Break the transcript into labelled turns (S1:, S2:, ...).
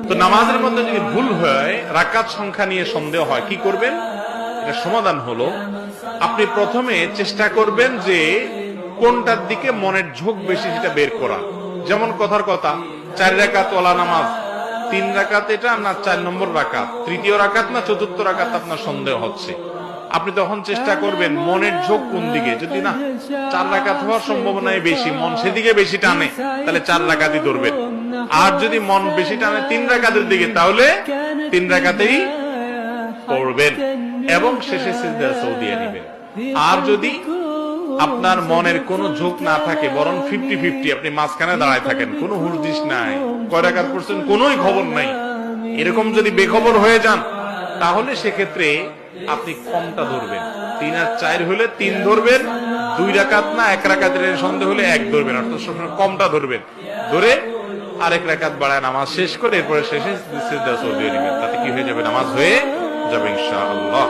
S1: তো নামাজের মধ্যে যদি ভুল হয়, রাকাত সংখ্যা নিয়ে সন্দেহ হয়, কি করবেন? এটা সমাধান হলো, আপনি প্রথমে চেষ্টা করবেন যে কোনটার দিকে মনের ঝোঁক বেশি সেটা বের করা। যেমন কথার কথা, 4 রাকাত ওয়ালা নামাজ, 3 রাকাত এটা না 4 নম্বর রাকাত, তৃতীয় রাকাত না চতুর্থ রাকাত আপনার সন্দেহ হচ্ছে। আপনি তখন চেষ্টা করবেন মনের ঝোঁক কোন দিকে। যদি না 4 রাকাত হওয়ার সম্ভাবনাই বেশি, মন সেদিকে বেশি টানে, তাহলে 4 রাকাতই ধরবেন। আর যদি মন বেশি টানে 3 রাকাতের দিকে, তাহলে 3 রাকাতেই পড়বেন এবং শেষে সিজদা সৌদিয়া নেবেন। আর যদি আপনার মনের কোনো ঝোঁক না থাকে, বরং 50-50, আপনি মাঝখানে দাঁড়ায় থাকেন, কোনো হুঁশ নাই, কয় রাকাত পড়ছেন কোনোই খবর নাই, এরকম যদি বেখবর হয়ে যান, তাহলে সেক্ষেত্রে আপনি কমটা ধরবেন। 3 আর 4 হলে 3 ধরবেন, 2 রাকাত না 1 রাকাতের সন্দেহ হলে 1 ধরবেন, অর্থাৎ সবসময় কমটা ধরবেন। ধরে আরেক রাকাত বাড়ায় নামাজ শেষ করে এরপরে শেষে সিজদা সৌদিয়া নেবেন। তাতে কি হয়ে যাবে? নামাজ হয়ে যাবে ইনশাআল্লাহ।